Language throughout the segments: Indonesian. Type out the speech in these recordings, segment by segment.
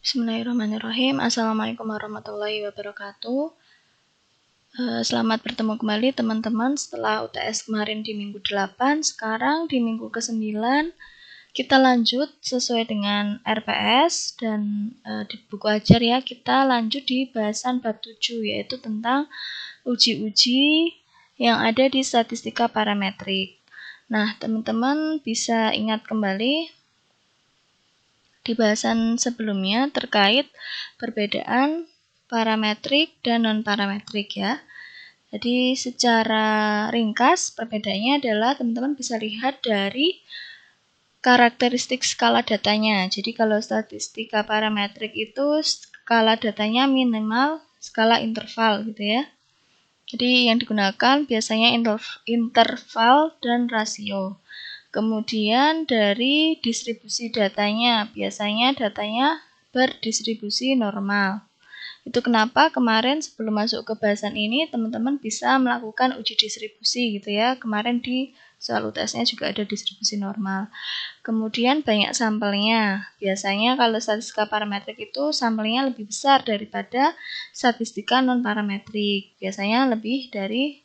Bismillahirrahmanirrahim. Assalamualaikum warahmatullahi wabarakatuh. Selamat bertemu kembali teman-teman setelah UTS kemarin di minggu 8. Sekarang di minggu ke-9 kita lanjut sesuai dengan RPS dan di buku ajar ya, kita lanjut di bahasan bab 7 yaitu tentang uji-uji yang ada di statistika parametrik. Nah, teman-teman bisa ingat kembali di bahasan sebelumnya terkait perbedaan parametrik dan non-parametrik ya. Jadi secara ringkas perbedaannya adalah teman-teman bisa lihat dari karakteristik skala datanya. Jadi kalau statistika parametrik itu skala datanya minimal skala interval gitu ya. Jadi yang digunakan biasanya interval dan rasio. Kemudian dari distribusi datanya, biasanya datanya berdistribusi normal. Itu kenapa kemarin sebelum masuk ke bahasan ini, teman-teman bisa melakukan uji distribusi gitu ya. Kemarin di soal UTS-nya juga ada distribusi normal. Kemudian banyak sampelnya. Biasanya kalau statistika parametrik itu sampelnya lebih besar daripada statistika non-parametrik. Biasanya lebih dari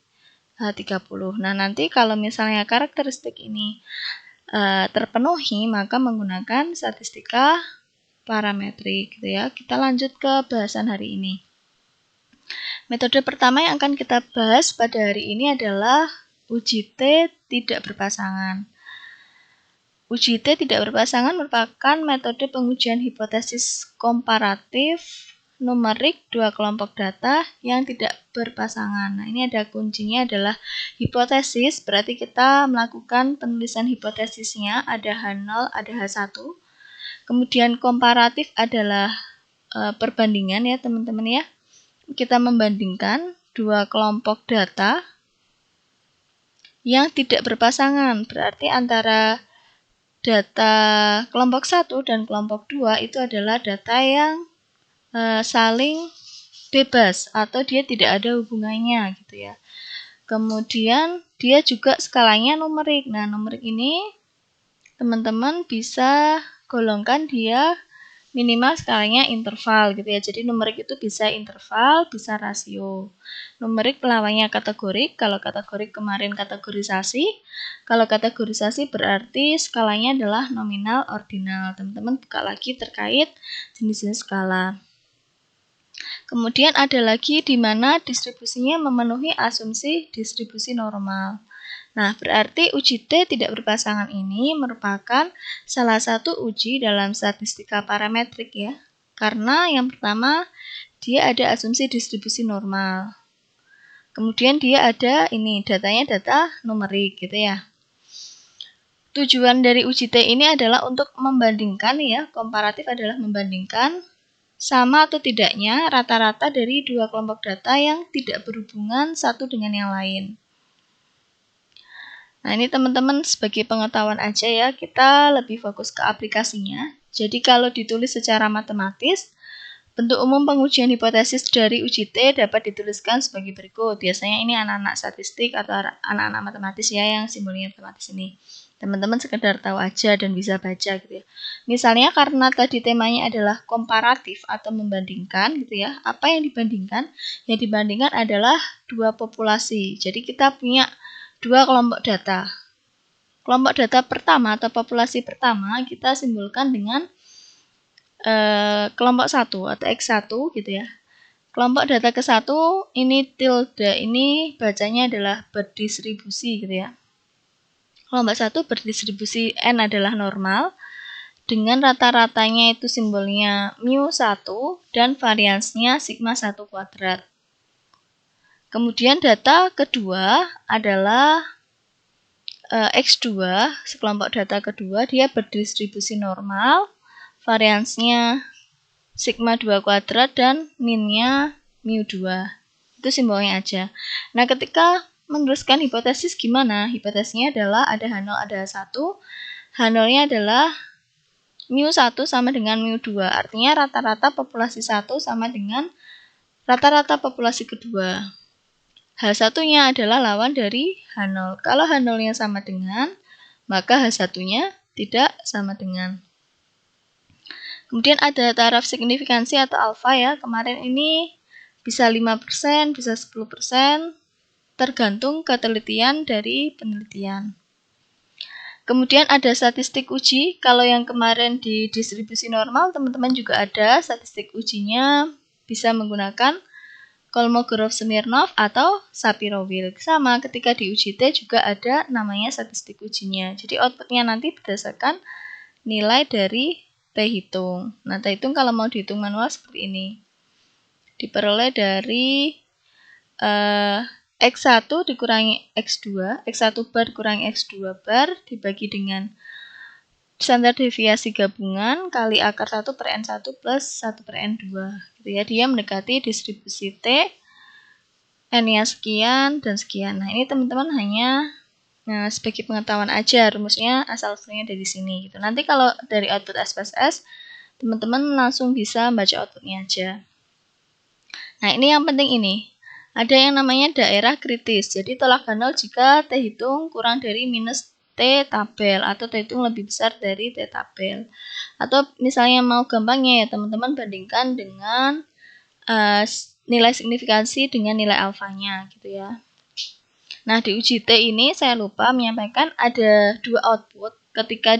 30. Nah, nanti kalau misalnya karakteristik ini terpenuhi, maka menggunakan statistika parametrik gitu ya. Kita lanjut ke bahasan hari ini. Metode pertama yang akan kita bahas pada hari ini adalah uji T tidak berpasangan. Uji T tidak berpasangan merupakan metode pengujian hipotesis komparatif numerik dua kelompok data yang tidak berpasangan. Nah, ini ada kuncinya adalah hipotesis, berarti kita melakukan penulisan hipotesisnya, ada H0, ada H1. Kemudian komparatif adalah perbandingan ya teman-teman ya. Kita membandingkan dua kelompok data yang tidak berpasangan, berarti antara data kelompok 1 dan kelompok 2 itu adalah data yang saling bebas atau dia tidak ada hubungannya gitu ya. Kemudian dia juga skalanya numerik. Nah, numerik ini teman-teman bisa golongkan dia minimal skalanya interval gitu ya. Jadi numerik itu bisa interval, bisa rasio. Numerik lawannya kategorik. Kalau kategorik kemarin kategorisasi. Kalau kategorisasi berarti skalanya adalah nominal ordinal. Teman-teman buka lagi terkait jenis-jenis skala. Kemudian ada lagi di mana distribusinya memenuhi asumsi distribusi normal. Nah, berarti uji T tidak berpasangan ini merupakan salah satu uji dalam statistika parametrik ya. Karena yang pertama, dia ada asumsi distribusi normal. Kemudian dia ada ini, datanya data numerik gitu ya. Tujuan dari uji T ini adalah untuk membandingkan ya, komparatif adalah membandingkan sama atau tidaknya rata-rata dari dua kelompok data yang tidak berhubungan satu dengan yang lain. Nah, ini teman-teman sebagai pengetahuan aja ya, kita lebih fokus ke aplikasinya. Jadi kalau ditulis secara matematis, bentuk umum pengujian hipotesis dari uji T dapat dituliskan sebagai berikut. Biasanya ini anak-anak statistik atau anak-anak matematis ya yang simbolnya matematis ini. Teman-teman sekedar tahu aja dan bisa baca gitu ya. Misalnya karena tadi temanya adalah komparatif atau membandingkan gitu ya. Apa yang dibandingkan? Yang dibandingkan adalah dua populasi. Jadi kita punya dua kelompok data. Kelompok data pertama atau populasi pertama kita simbolkan dengan kelompok 1 atau X1 gitu ya. Kelompok data ke-1 ini tilde, ini bacanya adalah berdistribusi gitu ya. Kelompok 1 berdistribusi N adalah normal dengan rata-ratanya itu simbolnya mu1 dan variansnya sigma 1 kuadrat. Kemudian data kedua adalah X2, sekelompok data kedua, dia berdistribusi normal, variansnya sigma 2 kuadrat dan minnya mu2. Itu simbolnya aja. Nah, ketika meneruskan hipotesis gimana? Hipotesisnya adalah ada H0, ada H1. H0-nya adalah mu1 sama dengan mu2. Artinya rata-rata populasi 1 sama dengan rata-rata populasi kedua. H1-nya adalah lawan dari H0. Kalau H0-nya sama dengan, maka H1-nya tidak sama dengan. Kemudian ada taraf signifikansi atau alfa ya. Kemarin ini bisa 5%, bisa 10%, tergantung ketelitian dari penelitian. Kemudian ada statistik uji. Kalau yang kemarin di distribusi normal, teman-teman juga ada statistik ujinya, bisa menggunakan Kolmogorov-Smirnov atau Shapiro-Wilk. Sama ketika di uji T juga ada namanya statistik ujinya. Jadi outputnya nanti berdasarkan nilai dari T hitung. Nah, T hitung kalau mau dihitung manual seperti ini. Diperoleh dari X1 dikurangi X2, X1 bar dikurangi X2 bar dibagi dengan standar deviasi gabungan kali akar 1 per N1 plus 1 per N2. Gitu ya. Dia mendekati distribusi T, N-nya sekian dan sekian. Nah, ini teman-teman hanya sebagai pengetahuan aja, rumusnya asal-usulnya dari sini. Gitu. Nanti kalau dari output SPSS, teman-teman langsung bisa baca outputnya aja. Nah, ini yang penting ini. Ada yang namanya daerah kritis. Jadi tolak ganal jika T hitung kurang dari minus T tabel atau T hitung lebih besar dari T tabel. Atau misalnya mau gampangnya ya teman-teman bandingkan dengan nilai signifikansi dengan nilai alfanya gitu ya. Nah, di uji T ini saya lupa menyampaikan ada dua output. Ketika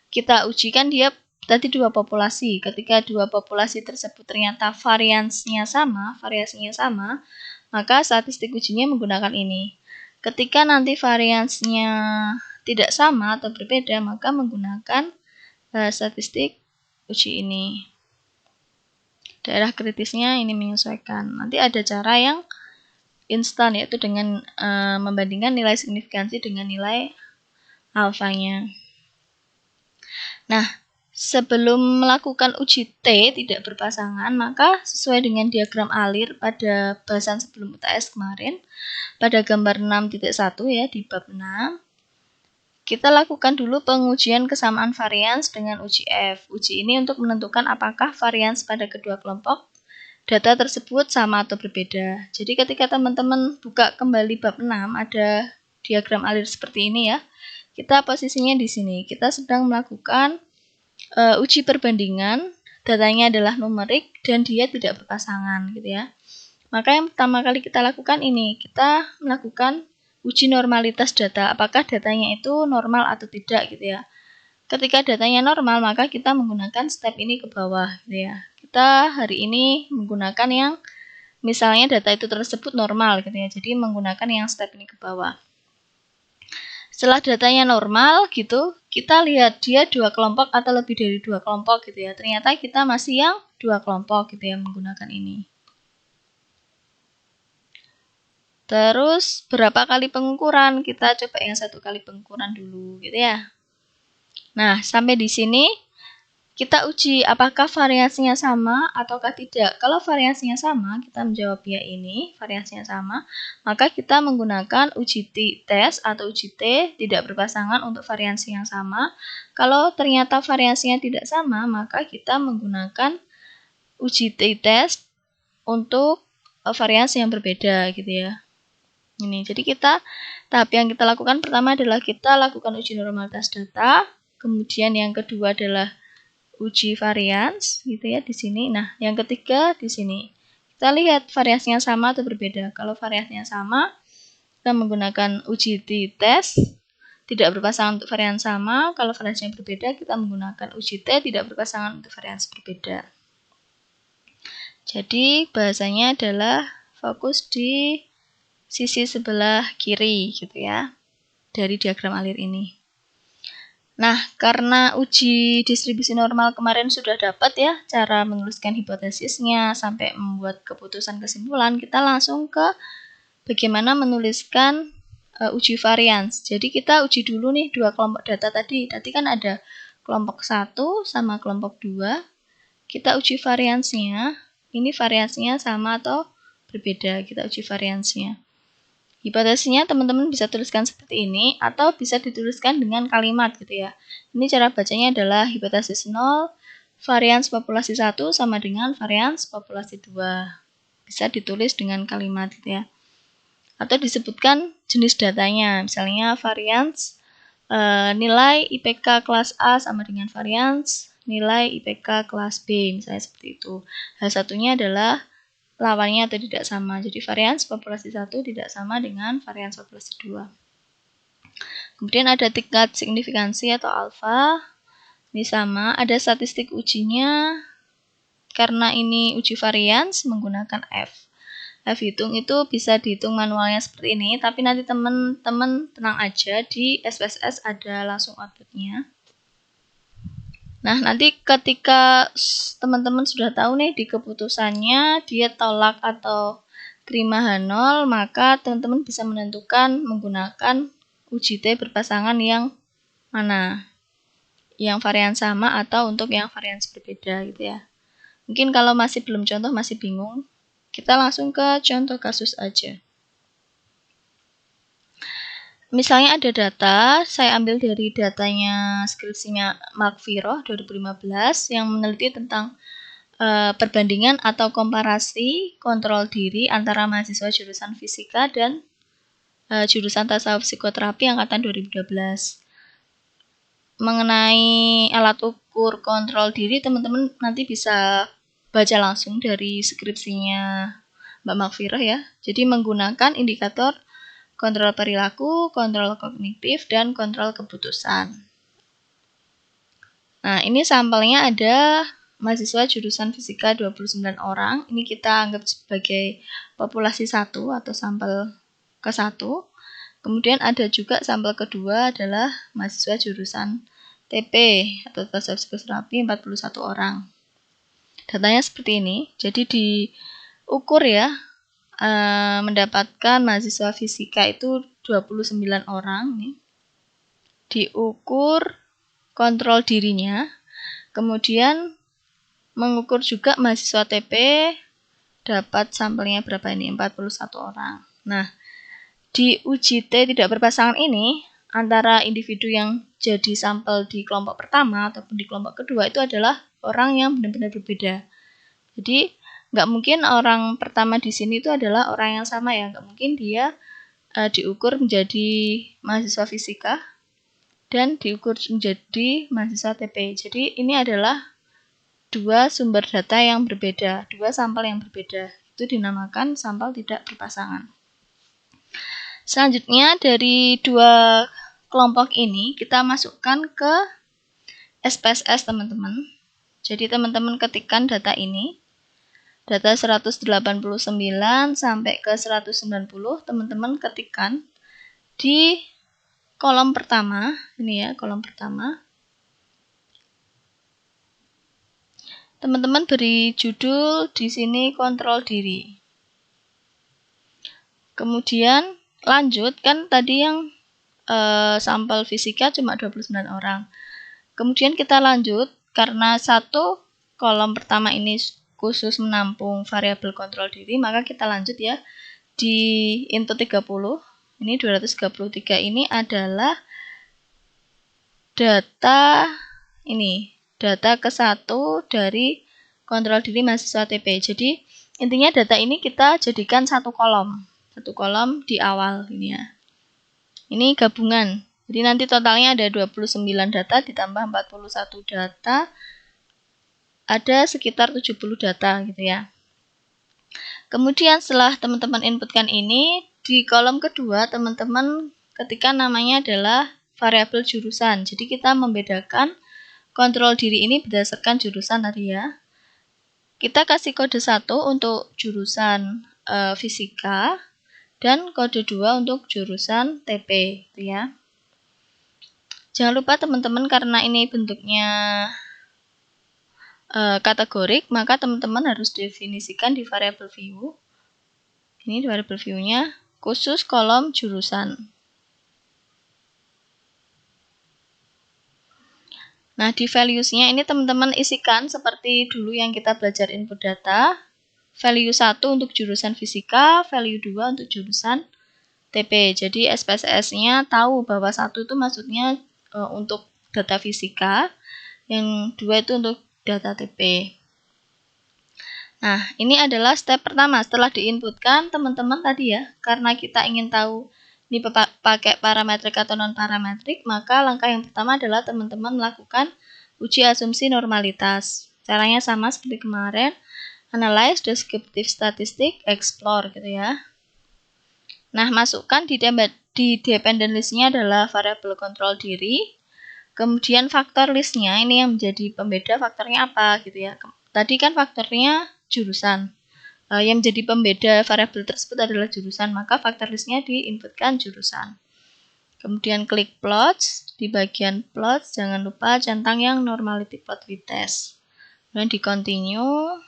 kita ujikan dia tadi dua populasi. Ketika dua populasi tersebut ternyata variasinya sama, maka statistik ujinya menggunakan ini. Ketika nanti variasinya tidak sama atau berbeda, maka menggunakan statistik uji ini. Daerah kritisnya ini menyesuaikan. Nanti ada cara yang instan, yaitu dengan membandingkan nilai signifikansi dengan nilai alfanya. Nah, sebelum melakukan uji T tidak berpasangan, maka sesuai dengan diagram alir pada bahasan sebelum UTS kemarin, pada gambar 6.1 ya, di bab 6, kita lakukan dulu pengujian kesamaan varians dengan uji F. Uji ini untuk menentukan apakah varians pada kedua kelompok data tersebut sama atau berbeda. Jadi ketika teman-teman buka kembali bab 6, ada diagram alir seperti ini ya. Kita posisinya di sini. Kita sedang melakukan uji perbandingan, datanya adalah numerik dan dia tidak berpasangan gitu ya. Maka yang pertama kali kita lakukan ini, kita melakukan uji normalitas data, apakah datanya itu normal atau tidak gitu ya. Ketika datanya normal, maka kita menggunakan step ini ke bawah gitu ya. Kita hari ini menggunakan yang misalnya data itu tersebut normal gitu ya. Jadi menggunakan yang step ini ke bawah. Setelah datanya normal gitu, kita lihat dia dua kelompok atau lebih dari dua kelompok gitu ya. Ternyata kita masih yang dua kelompok gitu ya menggunakan ini. Terus berapa kali pengukuran? Kita coba yang satu kali pengukuran dulu gitu ya. Nah, sampai di sini kita uji apakah variasinya sama ataukah tidak. Kalau variasinya sama, kita menjawab ya ini, variasinya sama, maka kita menggunakan uji tes atau uji T tidak berpasangan untuk variasi yang sama. Kalau ternyata variasinya tidak sama, maka kita menggunakan uji tes untuk variasi yang berbeda gitu ya. Ini, jadi tahap yang kita lakukan pertama adalah kita lakukan uji normalitas data, kemudian yang kedua adalah uji varians gitu ya di sini. Nah, yang ketiga di sini. Kita lihat variasinya sama atau berbeda. Kalau variasinya sama, kita menggunakan uji tes tidak berpasangan untuk varian sama. Kalau variasinya berbeda, kita menggunakan uji T tidak berpasangan untuk varian berbeda. Jadi, bahasanya adalah fokus di sisi sebelah kiri gitu ya dari diagram alir ini. Nah, karena uji distribusi normal kemarin sudah dapat ya cara menuliskan hipotesisnya sampai membuat keputusan kesimpulan, kita langsung ke bagaimana menuliskan uji varians. Jadi kita uji dulu nih dua kelompok data tadi. Tadi kan ada kelompok 1 sama kelompok 2. Kita uji variansnya. Ini variasinya sama atau berbeda. Kita uji variansnya. Hipotesisnya teman-teman bisa tuliskan seperti ini atau bisa dituliskan dengan kalimat gitu ya. Ini cara bacanya adalah hipotesis 0, varians populasi 1 sama dengan varians populasi 2. Bisa ditulis dengan kalimat gitu ya. Atau disebutkan jenis datanya, misalnya varians nilai IPK kelas A sama dengan varians nilai IPK kelas B, misalnya seperti itu. H1-nya adalah lawannya atau tidak sama. Jadi varians populasi 1 tidak sama dengan varians populasi 2. Kemudian ada tingkat signifikansi atau alfa. Ini sama, ada statistik ujinya. Karena ini uji varians menggunakan F. F hitung itu bisa dihitung manualnya seperti ini, tapi nanti teman-teman tenang aja, di SPSS ada langsung outputnya. Nah, nanti ketika teman-teman sudah tahu nih di keputusannya dia tolak atau terima H0, maka teman-teman bisa menentukan menggunakan uji T berpasangan yang mana. Yang varian sama atau untuk yang varian berbeda gitu ya. Mungkin kalau masih belum contoh, masih bingung, kita langsung ke contoh kasus aja. Misalnya ada data, saya ambil dari datanya skripsinya Mark Viroh 2015 yang meneliti tentang perbandingan atau komparasi kontrol diri antara mahasiswa jurusan fisika dan jurusan tasawuf psikoterapi angkatan 2012. Mengenai alat ukur kontrol diri, teman-teman nanti bisa baca langsung dari skripsinya Mbak Mark Viroh ya. Jadi menggunakan indikator kontrol perilaku, kontrol kognitif, dan kontrol keputusan. Nah, ini sampelnya ada mahasiswa jurusan fisika 29 orang. Ini kita anggap sebagai populasi 1 atau sampel ke-1. Kemudian ada juga sampel kedua adalah mahasiswa jurusan TP atau tasawuf psikoterapi 41 orang. Datanya seperti ini. Jadi diukur ya, mendapatkan mahasiswa fisika itu 29 orang nih. Diukur kontrol dirinya. Kemudian mengukur juga mahasiswa TP, dapat sampelnya berapa ini? 41 orang. Nah, di uji T tidak berpasangan ini, antara individu yang jadi sampel di kelompok pertama ataupun di kelompok kedua itu adalah orang yang benar-benar berbeda. Jadi, nggak mungkin orang pertama di sini itu adalah orang yang sama ya. Nggak mungkin dia diukur menjadi mahasiswa fisika dan diukur menjadi mahasiswa TP. Jadi, ini adalah dua sumber data yang berbeda, dua sampel yang berbeda. Itu dinamakan sampel tidak berpasangan. Selanjutnya dari dua kelompok ini kita masukkan ke SPSS teman-teman. Jadi teman-teman ketikkan data ini. Data 189 sampai ke 190 teman-teman ketikkan di kolom pertama. Ini ya, kolom pertama. Teman-teman beri judul di sini kontrol diri. Kemudian lanjut, kan tadi yang sampel fisika cuma 29 orang. Kemudian kita lanjut, karena satu kolom pertama ini khusus menampung variabel kontrol diri, maka kita lanjut ya. Di input 30, ini 233 ini adalah data ini, data ke-1 dari kontrol diri mahasiswa TP. Jadi intinya data ini kita jadikan satu kolom di awal ini ya. Ini gabungan. Jadi nanti totalnya ada 29 data ditambah 41 data. Ada sekitar 70 data gitu ya. Kemudian setelah teman-teman inputkan ini, di kolom kedua teman-teman ketikkan namanya adalah variabel jurusan. Jadi kita membedakan kontrol diri ini berdasarkan jurusan tadi ya. Kita kasih kode 1 untuk jurusan fisika. Dan kode 2 untuk jurusan TP gitu ya. Jangan lupa teman-teman, karena ini bentuknya kategorik, maka teman-teman harus definisikan di variabel view. Ini variabel view-nya khusus kolom jurusan. Nah, di values-nya ini teman-teman isikan seperti dulu yang kita belajar input data. Value 1 untuk jurusan fisika, value 2 untuk jurusan TP. Jadi SPSS-nya tahu bahwa 1 itu maksudnya untuk data fisika, yang 2 itu untuk data TP. Nah, ini adalah step pertama. Setelah diinputkan, teman-teman tadi ya, karena kita ingin tahu ini pakai parametrik atau non-parametrik, maka langkah yang pertama adalah teman-teman melakukan uji asumsi normalitas. Caranya sama seperti kemarin, analyze, descriptive statistic, explore gitu ya. Nah, masukkan di dependent list-nya adalah variabel kontrol diri. Kemudian faktor list-nya ini yang menjadi pembeda faktornya apa gitu ya. Tadi kan faktornya jurusan. Yang menjadi pembeda variabel tersebut adalah jurusan, maka faktor list-nya diinputkan jurusan. Kemudian klik plots, di bagian plots jangan lupa centang yang normality plot with test. Kemudian di continue.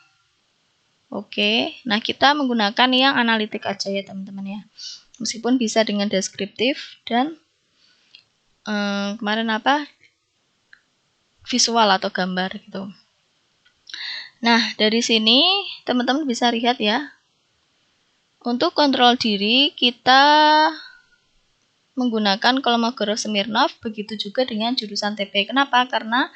Oke, nah kita menggunakan yang analitik aja ya teman-teman ya. Meskipun bisa dengan deskriptif dan kemarin apa? Visual atau gambar gitu. Nah, dari sini teman-teman bisa lihat ya. Untuk kontrol diri kita menggunakan Kolmogorov-Smirnov, begitu juga dengan jurusan TP. Kenapa? Karena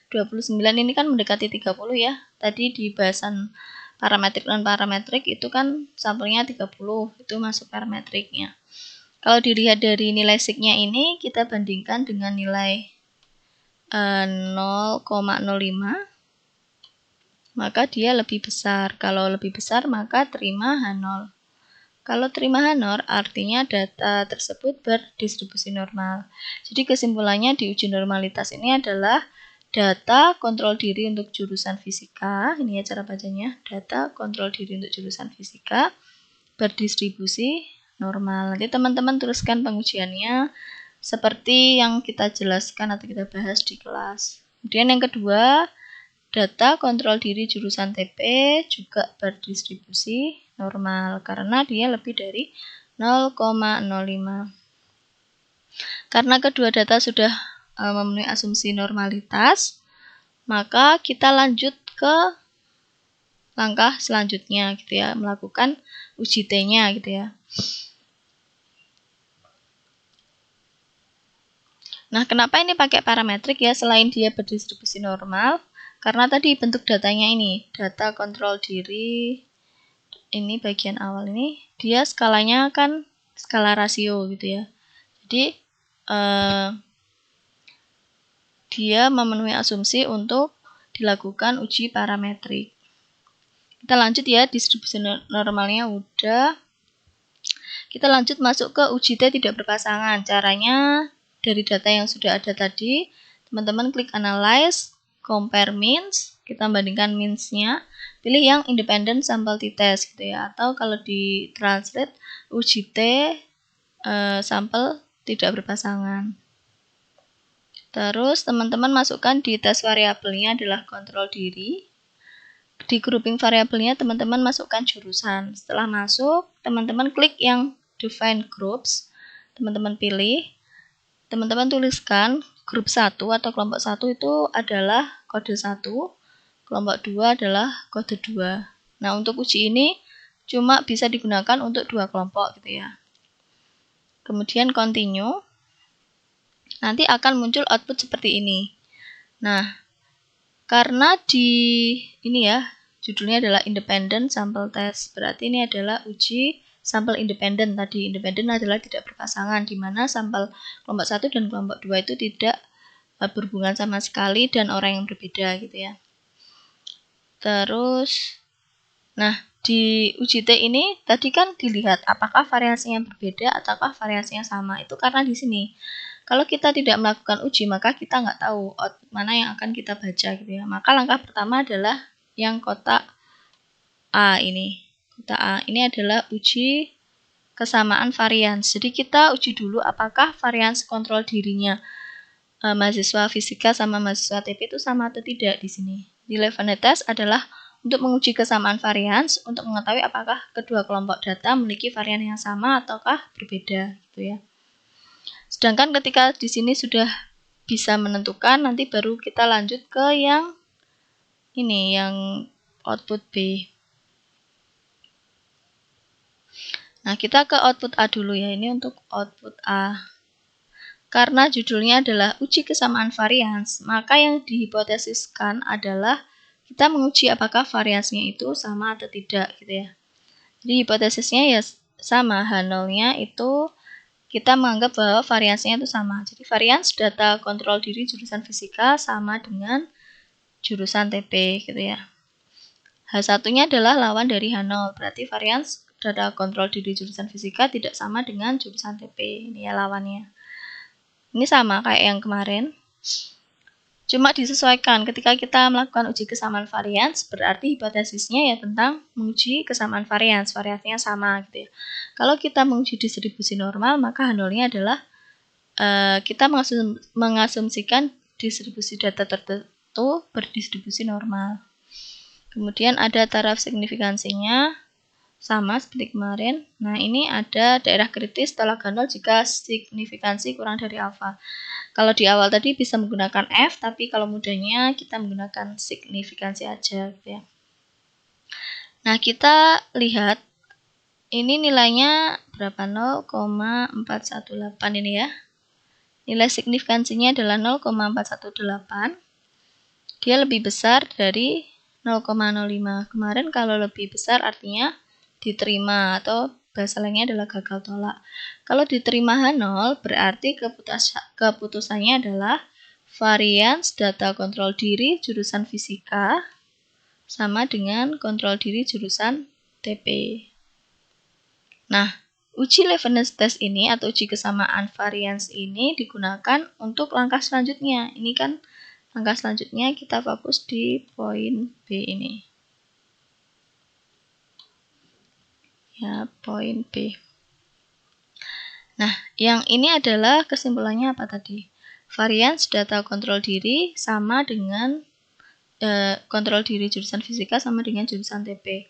29 ini kan mendekati 30 ya. Tadi di bahasan parametrik dan parametrik itu kan sampelnya 30, itu masuk parametriknya. Kalau dilihat dari nilai signya ini, kita bandingkan dengan nilai 0,05, maka dia lebih besar. Kalau lebih besar, maka terima H0. Kalau terima H0, artinya data tersebut berdistribusi normal. Jadi kesimpulannya di uji normalitas ini adalah data kontrol diri untuk jurusan fisika, ini ya cara bacanya, data kontrol diri untuk jurusan fisika berdistribusi normal. Nanti teman-teman tuliskan pengujiannya seperti yang kita jelaskan atau kita bahas di kelas. Kemudian yang kedua, data kontrol diri jurusan TP juga berdistribusi normal karena dia lebih dari 0,05. Karena kedua data sudah memenuhi asumsi normalitas, maka kita lanjut ke langkah selanjutnya gitu ya, melakukan uji T-nya gitu ya. Nah, kenapa ini pakai parametrik ya selain dia berdistribusi normal? Karena tadi bentuk datanya ini, data kontrol diri, ini bagian awal ini, dia skalanya kan skala rasio gitu ya. Jadi, dia memenuhi asumsi untuk dilakukan uji parametrik. Kita lanjut ya, distribusi normalnya udah. Kita lanjut masuk ke uji T tidak berpasangan. Caranya dari data yang sudah ada tadi, teman-teman klik analyze, compare means, kita bandingkan means-nya, pilih yang independent sample t-test gitu ya. Atau kalau di translate uji T sampel tidak berpasangan. Terus teman-teman masukkan di tes variabelnya adalah kontrol diri. Di grouping variabelnya teman-teman masukkan jurusan. Setelah masuk, teman-teman klik yang define groups. Teman-teman pilih. Teman-teman tuliskan grup 1 atau kelompok 1 itu adalah kode 1. Kelompok 2 adalah kode 2. Nah, untuk uji ini cuma bisa digunakan untuk 2 kelompok gitu ya. Kemudian continue. Nanti akan muncul output seperti ini. Nah, karena di ini ya, judulnya adalah independent sample test. Berarti ini adalah uji sampel independen. Tadi independen adalah tidak berpasangan, di mana sampel kelompok 1 dan kelompok 2 itu tidak berhubungan sama sekali dan orang yang berbeda gitu ya. Terus, nah di uji T ini tadi kan dilihat apakah variasinya berbeda ataukah variasinya sama. Itu karena di sini. Kalau kita tidak melakukan uji, maka kita nggak tahu output mana yang akan kita baca gitu ya. Maka langkah pertama adalah yang kotak A ini. Kotak A ini adalah uji kesamaan varians. Jadi kita uji dulu apakah varians kontrol dirinya mahasiswa fisika sama mahasiswa TP itu sama atau tidak di sini. Di Levene test adalah untuk menguji kesamaan varians untuk mengetahui apakah kedua kelompok data memiliki varian yang sama ataukah berbeda gitu ya. Sedangkan ketika di sini sudah bisa menentukan, nanti baru kita lanjut ke yang ini, yang output B. Nah, kita ke output A dulu ya, ini untuk output A. Karena judulnya adalah uji kesamaan varians, maka yang dihipotesiskan adalah kita menguji apakah variansnya itu sama atau tidak gitu ya. Jadi hipotesisnya ya sama, H0-nya itu kita menganggap bahwa variansinya itu sama. Jadi varians data kontrol diri jurusan fisika sama dengan jurusan TP gitu ya. H1-nya adalah lawan dari H0, berarti varians data kontrol diri jurusan fisika tidak sama dengan jurusan TP. Ini ya lawannya. Ini sama kayak yang kemarin. Cuma disesuaikan ketika kita melakukan uji kesamaan varians, berarti hipotesisnya ya tentang menguji kesamaan varians, variasinya sama gitu ya. Kalau kita menguji distribusi normal, maka H0-nya adalah kita mengasumsikan distribusi data tertentu berdistribusi normal. Kemudian ada taraf signifikansinya, sama seperti kemarin. Nah, ini ada daerah kritis tolak H0 jika signifikansi kurang dari alfa. Kalau di awal tadi bisa menggunakan F, tapi kalau mudahnya kita menggunakan signifikansi aja gitu ya. Nah, kita lihat ini nilainya berapa? 0,418 ini ya. Nilai signifikansinya adalah 0,418. Dia lebih besar dari 0,05. Kemarin kalau lebih besar artinya diterima atau bahasa lainnya adalah gagal tolak. Kalau diterima H0 berarti keputusannya adalah varians data kontrol diri jurusan fisika sama dengan kontrol diri jurusan TP. Nah, uji Leibniz test ini atau uji kesamaan varians ini digunakan untuk langkah selanjutnya. Ini kan langkah selanjutnya kita fokus di poin B ini. Ya, poin B. Nah, yang ini adalah kesimpulannya apa tadi? Varians data kontrol diri sama dengan kontrol diri jurusan fisika sama dengan jurusan TP.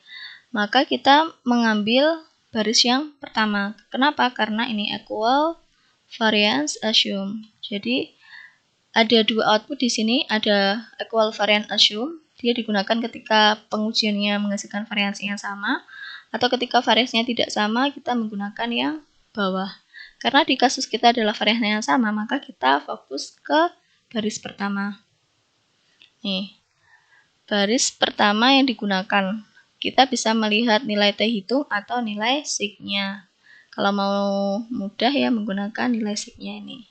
Maka kita mengambil baris yang pertama. Kenapa? Karena ini equal variance assume. Jadi ada dua output di sini, ada equal variance assume. Dia digunakan ketika pengujiannya menghasilkan variansinya sama, atau ketika variansinya tidak sama, kita menggunakan yang bawah. Karena di kasus kita adalah variansinya yang sama, maka kita fokus ke baris pertama. Nih, baris pertama yang digunakan. Kita bisa melihat nilai T hitung atau nilai sig-nya. Kalau mau mudah ya menggunakan nilai sig-nya ini.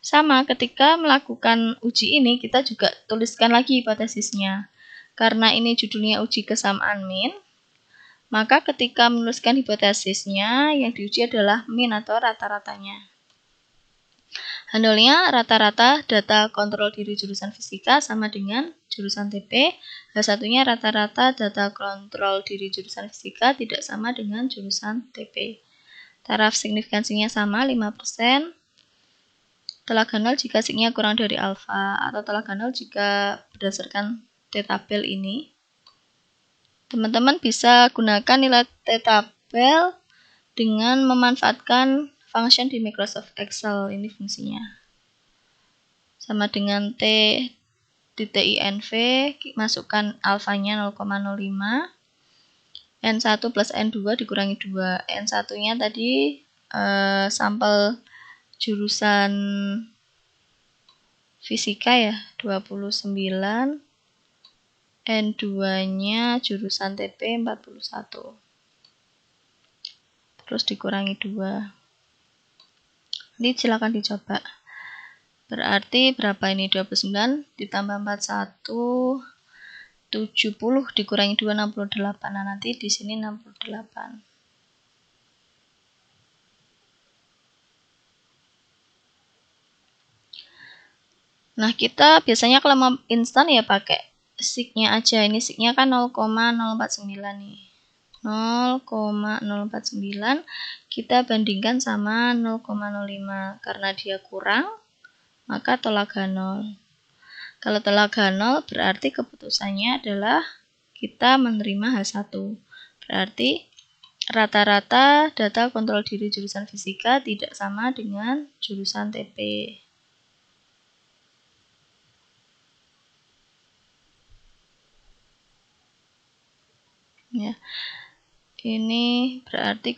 Sama, ketika melakukan uji ini, kita juga tuliskan lagi hipotesisnya. Karena ini judulnya uji kesamaan min, maka ketika menuliskan hipotesisnya, yang diuji adalah min atau rata-ratanya. H0-nya rata-rata data kontrol diri jurusan fisika sama dengan jurusan TP. H1-nya rata-rata data kontrol diri jurusan fisika tidak sama dengan jurusan TP. Taraf signifikansinya sama 5%. Telak H0 jika sig-nya kurang dari alfa, atau telak H0 jika berdasarkan T-tabel ini. Teman-teman bisa gunakan nilai T-tabel dengan memanfaatkan function di Microsoft Excel. Ini fungsinya. Sama dengan T.inv, masukkan alfanya 0,05. N1 plus N2 dikurangi 2. N1-nya tadi sampel jurusan fisika ya, 29. N2-nya jurusan TP 41. Terus dikurangi 2. Ini silakan dicoba. Berarti berapa ini? 29 ditambah 41, 70 dikurangi 2, 68. Nah, nanti di sini 68. Nah, kita biasanya kalau mau instan ya pakai sig-nya aja. Ini sig-nya kan 0,049 nih. 0,049 kita bandingkan sama 0,05. Karena dia kurang, maka tolak H0. Kalau tolak H0 berarti keputusannya adalah kita menerima H1. Berarti rata-rata data kontrol diri jurusan fisika tidak sama dengan jurusan TP. Ya, ini berarti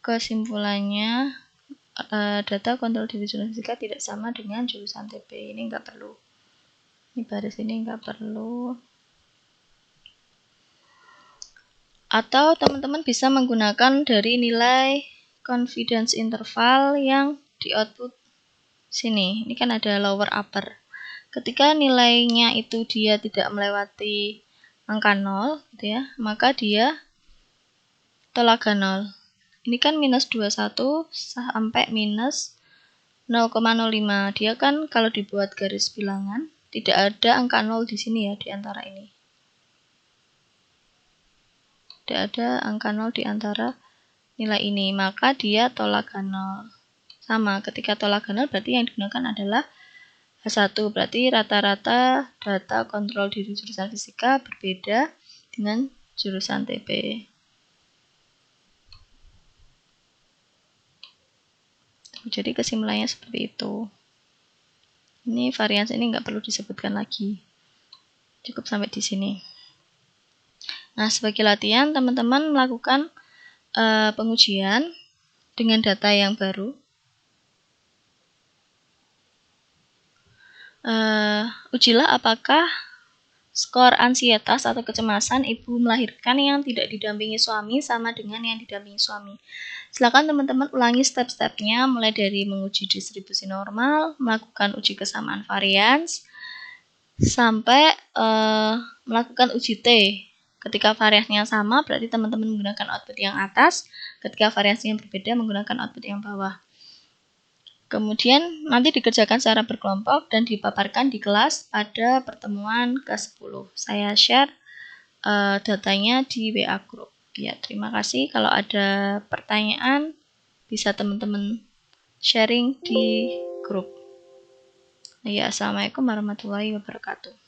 kesimpulannya data kontrol diri jurusan fisika tidak sama dengan jurusan TP. Ini nggak perlu. Ini baris ini nggak perlu. Atau teman-teman bisa menggunakan dari nilai confidence interval yang di output sini. Ini kan ada lower upper. Ketika nilainya itu dia tidak melewati angka 0 gitu ya, maka dia tolak 0. Ini kan minus 21 sampai minus 0,05. Dia kan kalau dibuat garis bilangan tidak ada angka 0 di sini ya, di antara ini. Tidak ada angka 0 di antara nilai ini, maka dia tolak 0. Sama, ketika tolak 0 berarti yang digunakan adalah H1. Berarti rata-rata data kontrol diri jurusan fisika berbeda dengan jurusan TP. Jadi kesimpulannya seperti itu. Ini varians ini nggak perlu disebutkan lagi. Cukup sampai di sini. Nah, sebagai latihan, teman-teman melakukan pengujian dengan data yang baru. Ujilah apakah skor ansietas atau kecemasan ibu melahirkan yang tidak didampingi suami sama dengan yang didampingi suami. Silakan teman-teman ulangi step-stepnya, mulai dari menguji distribusi normal, melakukan uji kesamaan varians, sampai melakukan uji T. Ketika variasinya sama, berarti teman-teman menggunakan output yang atas. Ketika variasinya berbeda, menggunakan output yang bawah. Kemudian nanti dikerjakan secara berkelompok dan dipaparkan di kelas pada pertemuan ke-10. Saya share datanya di WA Group. Ya, terima kasih. Kalau ada pertanyaan, bisa teman-teman sharing di grup. Ya, assalamualaikum warahmatullahi wabarakatuh.